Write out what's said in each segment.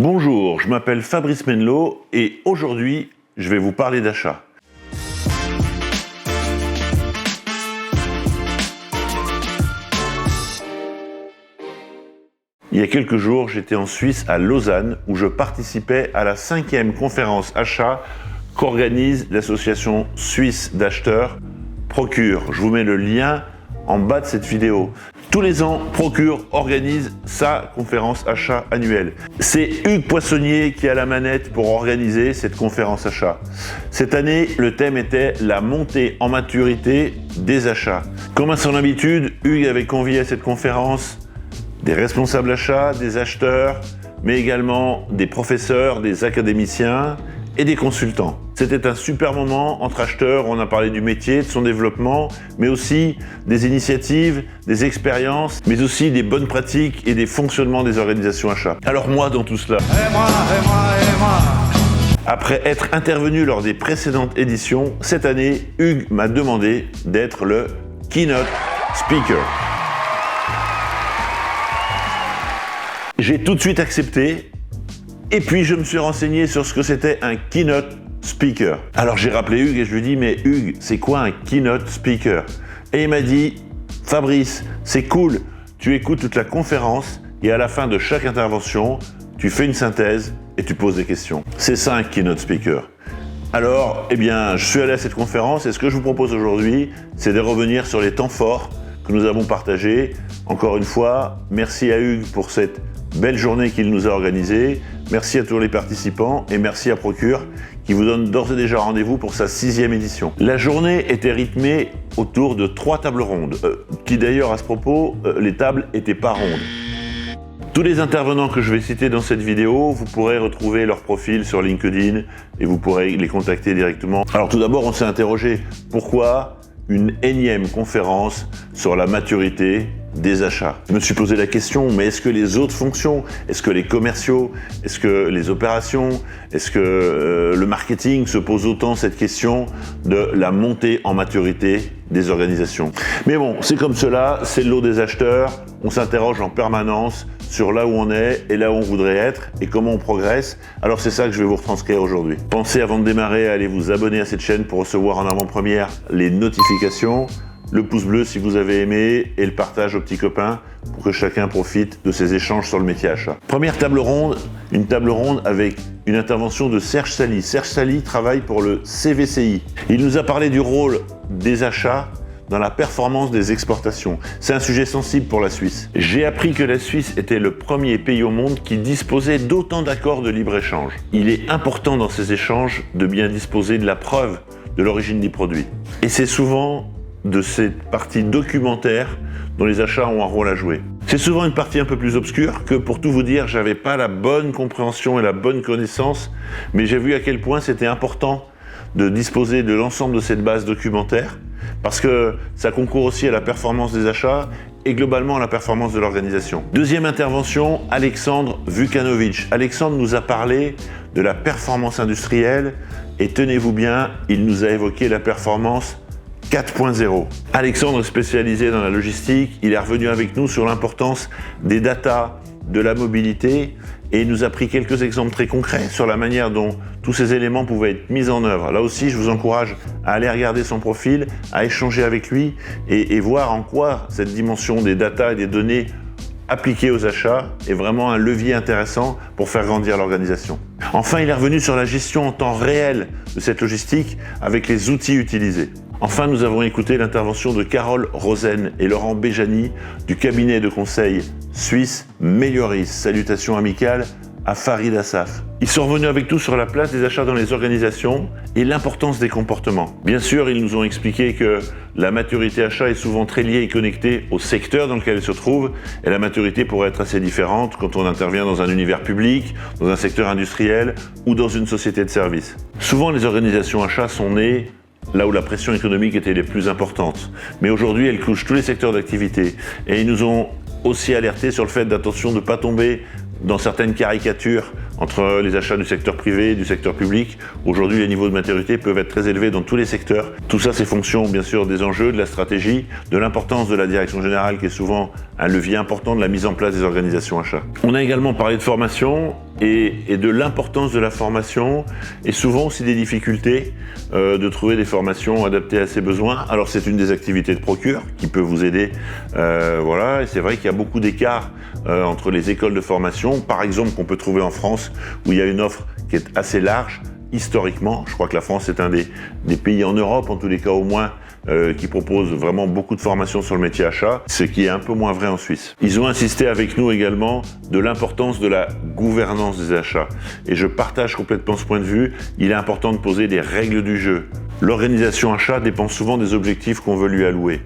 Bonjour, je m'appelle Fabrice Menlot et aujourd'hui, je vais vous parler d'achat. Il y a quelques jours, j'étais en Suisse, à Lausanne, où je participais à la 5e conférence achat qu'organise l'association suisse d'acheteurs Procure. Je vous mets le lien en bas de cette vidéo. Tous les ans, Procure organise sa conférence achat annuelle. C'est Hugues Poissonnier qui a la manette pour organiser cette conférence achat. Cette année, le thème était la montée en maturité des achats. Comme à son habitude, Hugues avait convié à cette conférence des responsables achats, des acheteurs, mais également des professeurs, des académiciens et des consultants. C'était un super moment entre acheteurs, on a parlé du métier, de son développement, mais aussi des initiatives, des expériences, mais aussi des bonnes pratiques et des fonctionnements des organisations achats. Alors moi, dans tout cela, après être intervenu lors des précédentes éditions, cette année, Hugues m'a demandé d'être le keynote speaker. J'ai tout de suite accepté et puis je me suis renseigné sur ce que c'était un keynote speaker. Alors j'ai rappelé Hugues et je lui ai dit « Mais Hugues, c'est quoi un keynote speaker ?» Et il m'a dit « Fabrice, c'est cool, tu écoutes toute la conférence et à la fin de chaque intervention, tu fais une synthèse et tu poses des questions. » C'est ça un keynote speaker. Alors, je suis allé à cette conférence et ce que je vous propose aujourd'hui, c'est de revenir sur les temps forts que nous avons partagés. Encore une fois, merci à Hugues pour cette belle journée qu'il nous a organisée. Merci à tous les participants et merci à Procure qui vous donne d'ores et déjà rendez-vous pour sa 6e édition. La journée était rythmée autour de 3 tables rondes, qui d'ailleurs à ce propos, les tables n'étaient pas rondes. Tous les intervenants que je vais citer dans cette vidéo, vous pourrez retrouver leur profil sur LinkedIn et vous pourrez les contacter directement. Alors tout d'abord, on s'est interrogé, pourquoi une énième conférence sur la maturité des achats? Je me suis posé la question, mais est-ce que les autres fonctions, est-ce que les commerciaux, est-ce que les opérations, est-ce que le marketing se pose autant cette question de la montée en maturité des organisations? Mais bon, c'est comme cela, c'est le lot des acheteurs, on s'interroge en permanence sur là où on est et là où on voudrait être et comment on progresse. Alors c'est ça que je vais vous retranscrire aujourd'hui. Pensez avant de démarrer à aller vous abonner à cette chaîne pour recevoir en avant-première les notifications, le pouce bleu si vous avez aimé et le partage aux petits copains pour que chacun profite de ces échanges sur le métier achat. Première table ronde, une table ronde avec une intervention de Serge Sally. Serge Sally travaille pour le CVCI. Il nous a parlé du rôle des achats dans la performance des exportations. C'est un sujet sensible pour la Suisse. J'ai appris que la Suisse était le premier pays au monde qui disposait d'autant d'accords de libre-échange. Il est important dans ces échanges de bien disposer de la preuve de l'origine des produits. Et c'est souvent de cette partie documentaire dont les achats ont un rôle à jouer. C'est souvent une partie un peu plus obscure que, pour tout vous dire, j'avais pas la bonne compréhension et la bonne connaissance, mais j'ai vu à quel point c'était important de disposer de l'ensemble de cette base documentaire parce que ça concourt aussi à la performance des achats et globalement à la performance de l'organisation. Deuxième intervention, Alexandre Vukanovic. Alexandre nous a parlé de la performance industrielle et tenez-vous bien, il nous a évoqué la performance 4.0. Alexandre est spécialisé dans la logistique, il est revenu avec nous sur l'importance des data, de la mobilité et il nous a pris quelques exemples très concrets sur la manière dont tous ces éléments pouvaient être mis en œuvre. Là aussi, je vous encourage à aller regarder son profil, à échanger avec lui et voir en quoi cette dimension des data et des données appliquées aux achats est vraiment un levier intéressant pour faire grandir l'organisation. Enfin, il est revenu sur la gestion en temps réel de cette logistique avec les outils utilisés. Enfin, nous avons écouté l'intervention de Carole Rosen et Laurent Béjani du cabinet de conseil suisse Melioris. Salutations amicales à Farid Assaf. Ils sont revenus avec nous sur la place des achats dans les organisations et l'importance des comportements. Bien sûr, ils nous ont expliqué que la maturité achat est souvent très liée et connectée au secteur dans lequel elle se trouve et la maturité pourrait être assez différente quand on intervient dans un univers public, dans un secteur industriel ou dans une société de services. Souvent, les organisations achats sont nées là où la pression économique était les plus importantes. Mais aujourd'hui, elle touche tous les secteurs d'activité. Et ils nous ont aussi alerté sur le fait d'attention de ne pas tomber dans certaines caricatures entre les achats du secteur privé et du secteur public. Aujourd'hui, les niveaux de maturité peuvent être très élevés dans tous les secteurs. Tout ça, c'est fonction, bien sûr, des enjeux, de la stratégie, de l'importance de la direction générale, qui est souvent un levier important de la mise en place des organisations achats. On a également parlé de formation et de l'importance de la formation et souvent aussi des difficultés de trouver des formations adaptées à ses besoins. Alors c'est une des activités de Procure qui peut vous aider, voilà, et c'est vrai qu'il y a beaucoup d'écarts entre les écoles de formation, par exemple qu'on peut trouver en France où il y a une offre qui est assez large historiquement. Je crois que la France est un des pays en Europe, en tous les cas au moins, qui propose vraiment beaucoup de formations sur le métier achat, ce qui est un peu moins vrai en Suisse. Ils ont insisté avec nous également de l'importance de la gouvernance des achats. Et je partage complètement ce point de vue. Il est important de poser des règles du jeu. L'organisation achat dépend souvent des objectifs qu'on veut lui allouer,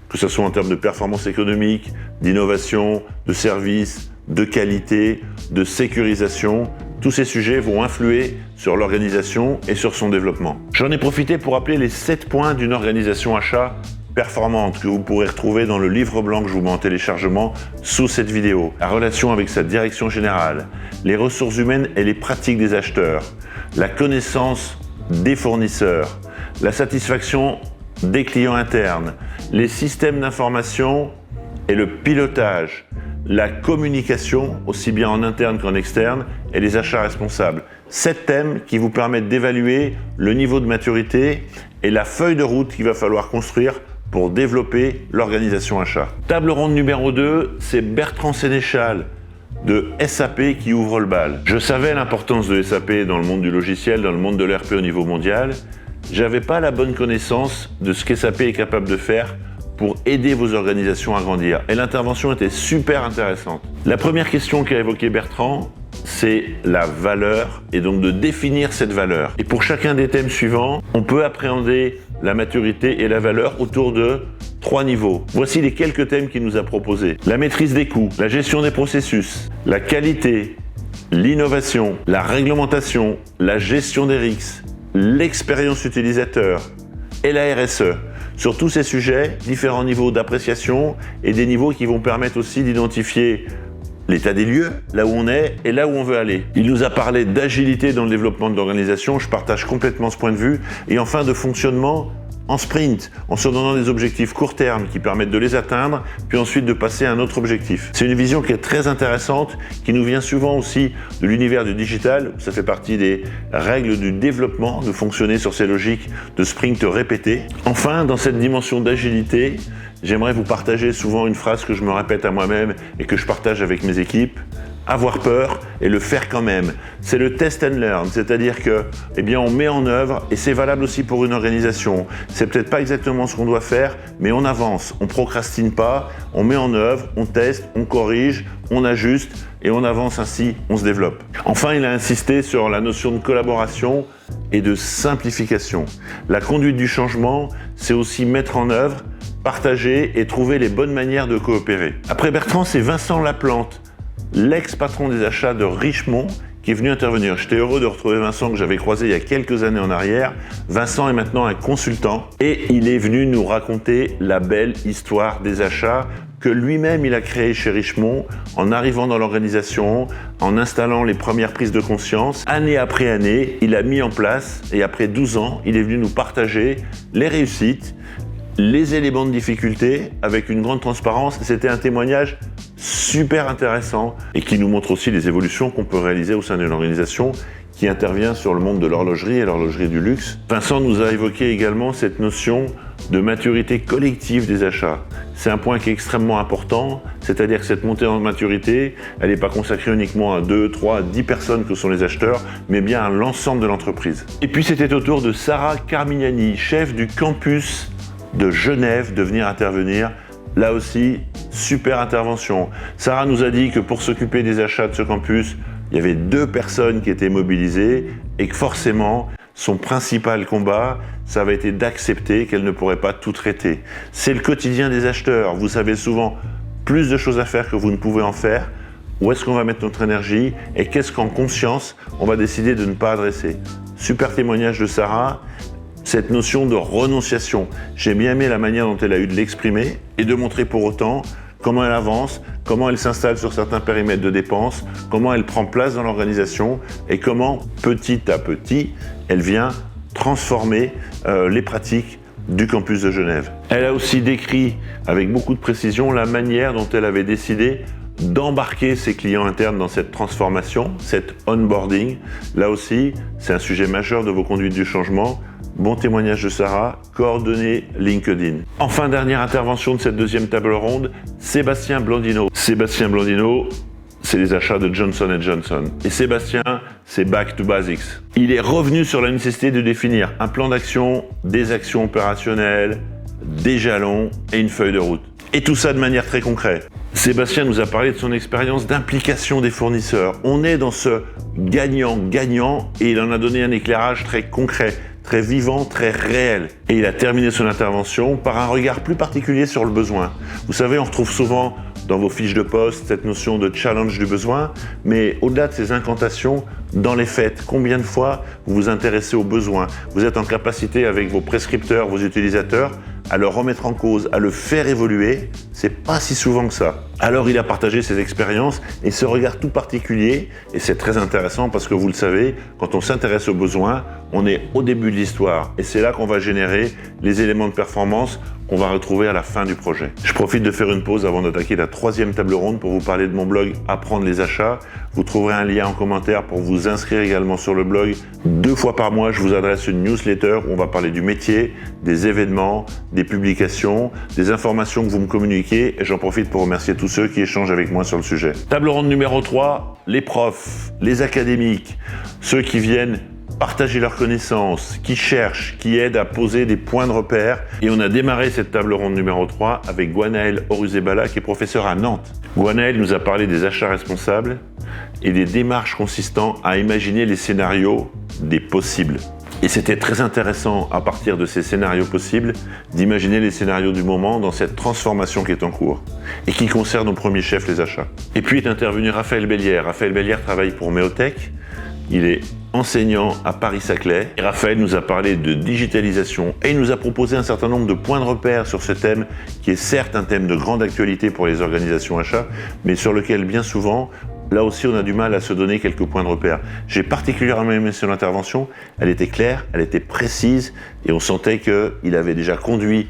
que ce soit en termes de performance économique, d'innovation, de service, de qualité, de sécurisation. Tous ces sujets vont influer sur l'organisation et sur son développement. J'en ai profité pour rappeler les 7 points d'une organisation achat performante que vous pourrez retrouver dans le livre blanc que je vous mets en téléchargement sous cette vidéo. La relation avec sa direction générale, les ressources humaines et les pratiques des acheteurs, la connaissance des fournisseurs, la satisfaction des clients internes, les systèmes d'information et le pilotage, la communication, aussi bien en interne qu'en externe, et les achats responsables. 7 thèmes qui vous permettent d'évaluer le niveau de maturité et la feuille de route qu'il va falloir construire pour développer l'organisation achat. Table ronde numéro 2, c'est Bertrand Sénéchal de SAP qui ouvre le bal. Je savais l'importance de SAP dans le monde du logiciel, dans le monde de l'ERP au niveau mondial. J'avais pas la bonne connaissance de ce qu'SAP est capable de faire pour aider vos organisations à grandir. Et l'intervention était super intéressante. La première question qu'a évoquée Bertrand, c'est la valeur et donc de définir cette valeur. Et pour chacun des thèmes suivants, on peut appréhender la maturité et la valeur autour de 3 niveaux. Voici les quelques thèmes qu'il nous a proposés. La maîtrise des coûts, la gestion des processus, la qualité, l'innovation, la réglementation, la gestion des risques, l'expérience utilisateur et la RSE. Sur tous ces sujets, différents niveaux d'appréciation et des niveaux qui vont permettre aussi d'identifier l'état des lieux, là où on est et là où on veut aller. Il nous a parlé d'agilité dans le développement de l'organisation, je partage complètement ce point de vue, et enfin de fonctionnement en sprint, en se donnant des objectifs court terme qui permettent de les atteindre, puis ensuite de passer à un autre objectif. C'est une vision qui est très intéressante, qui nous vient souvent aussi de l'univers du digital, où ça fait partie des règles du développement, de fonctionner sur ces logiques de sprint répétées. Enfin, dans cette dimension d'agilité, j'aimerais vous partager souvent une phrase que je me répète à moi-même et que je partage avec mes équipes. Avoir peur et le faire quand même. C'est le test and learn, c'est-à-dire que, on met en œuvre, et c'est valable aussi pour une organisation. C'est peut-être pas exactement ce qu'on doit faire, mais on avance, on procrastine pas, on met en œuvre, on teste, on corrige, on ajuste, et on avance ainsi, on se développe. Enfin, il a insisté sur la notion de collaboration et de simplification. La conduite du changement, c'est aussi mettre en œuvre, partager et trouver les bonnes manières de coopérer. Après Bertrand, c'est Vincent Laplante, l'ex-patron des achats de Richemont, qui est venu intervenir. J'étais heureux de retrouver Vincent que j'avais croisé il y a quelques années en arrière. Vincent est maintenant un consultant et il est venu nous raconter la belle histoire des achats que lui-même il a créé chez Richemont en arrivant dans l'organisation, en installant les premières prises de conscience. Année après année, il a mis en place et après 12 ans, il est venu nous partager les réussites, les éléments de difficulté avec une grande transparence. C'était un témoignage super intéressant et qui nous montre aussi les évolutions qu'on peut réaliser au sein d'une organisation qui intervient sur le monde de l'horlogerie et l'horlogerie du luxe. Vincent nous a évoqué également cette notion de maturité collective des achats. C'est un point qui est extrêmement important, c'est-à-dire que cette montée en maturité, elle n'est pas consacrée uniquement à 2, 3, 10 personnes que sont les acheteurs, mais bien à l'ensemble de l'entreprise. Et puis c'était au tour de Sarah Carmignani, chef du campus de Genève, de venir intervenir. Là aussi, super intervention. Sarah nous a dit que pour s'occuper des achats de ce campus, il y avait 2 personnes qui étaient mobilisées et que forcément, son principal combat, ça avait été d'accepter qu'elle ne pourrait pas tout traiter. C'est le quotidien des acheteurs. Vous savez souvent plus de choses à faire que vous ne pouvez en faire. Où est-ce qu'on va mettre notre énergie et qu'est-ce qu'en conscience, on va décider de ne pas adresser. Super témoignage de Sarah. Cette notion de renonciation. J'ai bien aimé la manière dont elle a eu de l'exprimer et de montrer pour autant comment elle avance, comment elle s'installe sur certains périmètres de dépenses, comment elle prend place dans l'organisation et comment, petit à petit, elle vient transformer les pratiques du campus de Genève. Elle a aussi décrit avec beaucoup de précision la manière dont elle avait décidé d'embarquer ses clients internes dans cette transformation, cet onboarding. Là aussi, c'est un sujet majeur de vos conduites du changement. Bon témoignage de Sarah, coordonnées LinkedIn. Enfin, dernière intervention de cette deuxième table ronde, Sébastien Blandino. Sébastien Blandino, c'est les achats de Johnson & Johnson. Et Sébastien, c'est Back to Basics. Il est revenu sur la nécessité de définir un plan d'action, des actions opérationnelles, des jalons et une feuille de route. Et tout ça de manière très concrète. Sébastien nous a parlé de son expérience d'implication des fournisseurs. On est dans ce gagnant-gagnant et il en a donné un éclairage très concret, très vivant, très réel. Et il a terminé son intervention par un regard plus particulier sur le besoin. Vous savez, on retrouve souvent dans vos fiches de poste cette notion de challenge du besoin, mais au-delà de ces incantations, dans les faits, combien de fois vous vous intéressez aux besoins? Vous êtes en capacité avec vos prescripteurs, vos utilisateurs, à le remettre en cause, à le faire évoluer? C'est pas si souvent que ça. Alors il a partagé ses expériences et ce regard tout particulier, et c'est très intéressant parce que vous le savez, quand on s'intéresse aux besoins, on est au début de l'histoire et c'est là qu'on va générer les éléments de performance qu'on va retrouver à la fin du projet. Je profite de faire une pause avant d'attaquer la troisième table ronde pour vous parler de mon blog Apprendre les achats. Vous trouverez un lien en commentaire pour vous inscrire également sur le blog. 2 fois par mois, je vous adresse une newsletter où on va parler du métier, des événements, des publications, des informations que vous me communiquez et j'en profite pour remercier tous ceux qui échangent avec moi sur le sujet. Table ronde numéro 3, les profs, les académiques, ceux qui viennent partager leurs connaissances, qui cherchent, qui aident à poser des points de repère. Et on a démarré cette table ronde numéro 3 avec Gwenaël Oruzebala qui est professeur à Nantes. Gwenaël nous a parlé des achats responsables et des démarches consistant à imaginer les scénarios des possibles. Et c'était très intéressant à partir de ces scénarios possibles d'imaginer les scénarios du moment dans cette transformation qui est en cours et qui concerne au premier chef les achats. Et puis est intervenu Raphaël Bellière. Raphaël Bellière travaille pour Meotech. Il est enseignant à Paris-Saclay. Et Raphaël nous a parlé de digitalisation et il nous a proposé un certain nombre de points de repère sur ce thème qui est certes un thème de grande actualité pour les organisations achats, mais sur lequel bien souvent, là aussi on a du mal à se donner quelques points de repère. J'ai particulièrement aimé son intervention, elle était claire, elle était précise et on sentait qu'il avait déjà conduit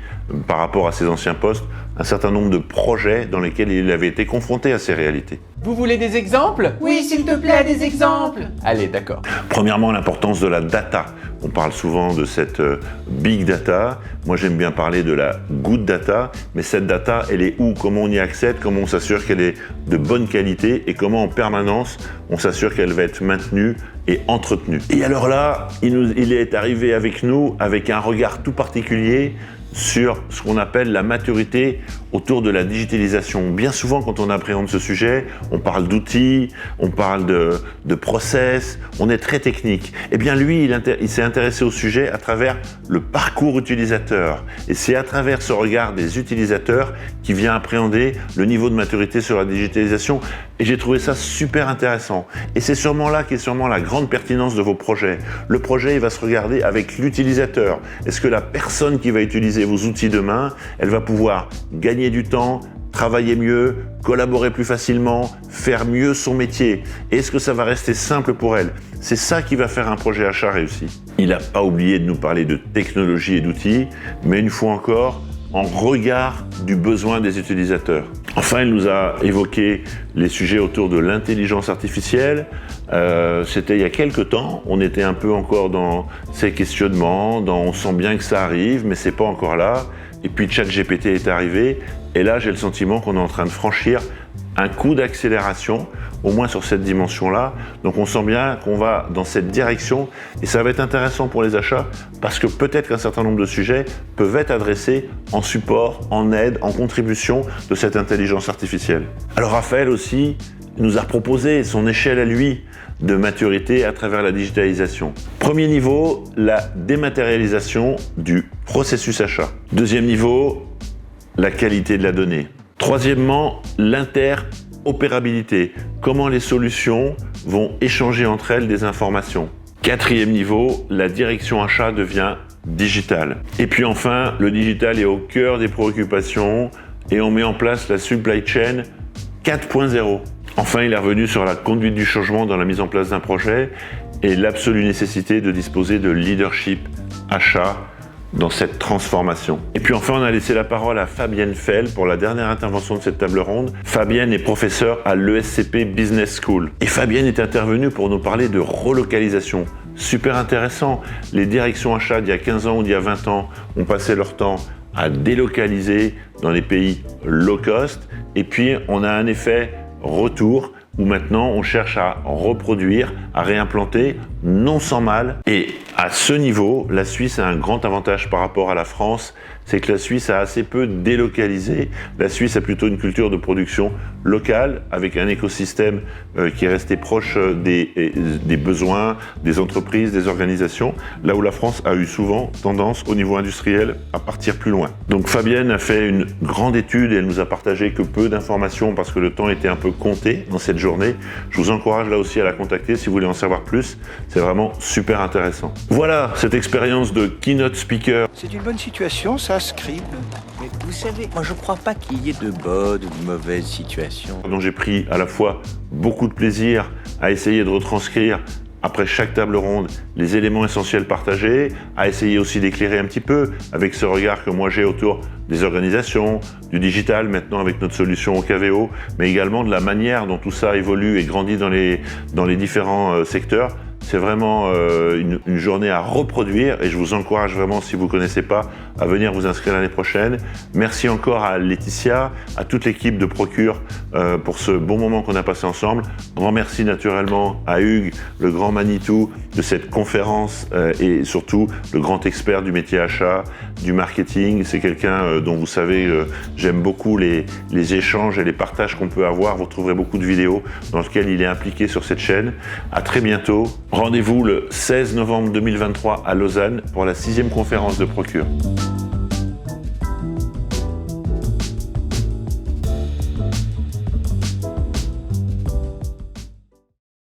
par rapport à ses anciens postes un certain nombre de projets dans lesquels il avait été confronté à ces réalités. Vous voulez des exemples? Oui, s'il te plaît, des exemples. Allez, d'accord. Premièrement, l'importance de la data. On parle souvent de cette big data. Moi, j'aime bien parler de la good data. Mais cette data, elle est où? Comment on y accède? Comment on s'assure qu'elle est de bonne qualité? Et comment en permanence, on s'assure qu'elle va être maintenue et entretenue? Et alors là, il est arrivé avec nous avec un regard tout particulier sur ce qu'on appelle la maturité autour de la digitalisation. Bien souvent, quand on appréhende ce sujet, on parle d'outils, on parle de process, on est très technique. Eh bien, lui, il s'est intéressé au sujet à travers le parcours utilisateur. Et c'est à travers ce regard des utilisateurs qu'il vient appréhender le niveau de maturité sur la digitalisation. Et j'ai trouvé ça super intéressant. Et c'est sûrement là qu'est sûrement la grande pertinence de vos projets. Le projet, il va se regarder avec l'utilisateur. Est-ce que la personne qui va utiliser vos outils demain, elle va pouvoir gagner du temps, travailler mieux, collaborer plus facilement, faire mieux son métier? Et est-ce que ça va rester simple pour elle? C'est ça qui va faire un projet achat réussi. Il n'a pas oublié de nous parler de technologie et d'outils, mais une fois encore, en regard du besoin des utilisateurs. Enfin, il nous a évoqué les sujets autour de l'intelligence artificielle. C'était il y a quelques temps, on était un peu encore dans ces questionnements, on sent bien que ça arrive, mais c'est pas encore là. Et puis ChatGPT est arrivé, et là j'ai le sentiment qu'on est en train de franchir un coup d'accélération, au moins sur cette dimension-là. Donc on sent bien qu'on va dans cette direction, et ça va être intéressant pour les achats, parce que peut-être qu'un certain nombre de sujets peuvent être adressés en support, en aide, en contribution de cette intelligence artificielle. Alors Raphaël aussi nous a proposé son échelle à lui de maturité à travers la digitalisation. Premier niveau, la dématérialisation du processus achat. Deuxième niveau, la qualité de la donnée. Troisièmement, l'interopérabilité. Comment les solutions vont échanger entre elles des informations. Quatrième niveau, la direction achat devient digitale. Et puis enfin, le digital est au cœur des préoccupations et on met en place la supply chain 4.0. Enfin, il est revenu sur la conduite du changement dans la mise en place d'un projet et l'absolue nécessité de disposer de leadership achat dans cette transformation. Et puis enfin, on a laissé la parole à Fabienne Fell pour la dernière intervention de cette table ronde. Fabienne est professeure à l'ESCP Business School. Et Fabienne est intervenue pour nous parler de relocalisation. Super intéressant. Les directions achats d'il y a 15 ans ou d'il y a 20 ans ont passé leur temps à délocaliser dans les pays low cost. Et puis, on a un effet retour où maintenant on cherche à reproduire, à réimplanter, non sans mal. Et à ce niveau, la Suisse a un grand avantage par rapport à la France, c'est que la Suisse a assez peu délocalisé. La Suisse a plutôt une culture de production locale, avec un écosystème qui est resté proche des besoins, des entreprises, des organisations, là où la France a eu souvent tendance au niveau industriel à partir plus loin. Donc Fabienne a fait une grande étude et elle nous a partagé que peu d'informations parce que le temps était un peu compté dans cette journée. Je vous encourage là aussi à la contacter si vous voulez en savoir plus. C'est vraiment super intéressant. Voilà cette expérience de keynote speaker. C'est une bonne situation, ça, Scribe. Mais vous savez, moi je crois pas qu'il y ait de bonnes ou de mauvaises situations. Dont j'ai pris à la fois beaucoup de plaisir à essayer de retranscrire après chaque table ronde les éléments essentiels partagés, à essayer aussi d'éclairer un petit peu avec ce regard que moi j'ai autour des organisations, du digital maintenant avec notre solution au KVO, mais également de la manière dont tout ça évolue et grandit dans les différents secteurs. C'est vraiment une journée à reproduire et je vous encourage vraiment, si vous ne connaissez pas, à venir vous inscrire l'année prochaine. Merci encore à Laetitia, à toute l'équipe de Procure pour ce bon moment qu'on a passé ensemble. Grand merci naturellement à Hugues, le grand Manitou de cette conférence et surtout le grand expert du métier achat, du marketing. C'est quelqu'un dont vous savez, j'aime beaucoup les échanges et les partages qu'on peut avoir. Vous retrouverez beaucoup de vidéos dans lesquelles il est impliqué sur cette chaîne. À très bientôt. Rendez-vous le 16 novembre 2023 à Lausanne pour la 6e conférence de Procure.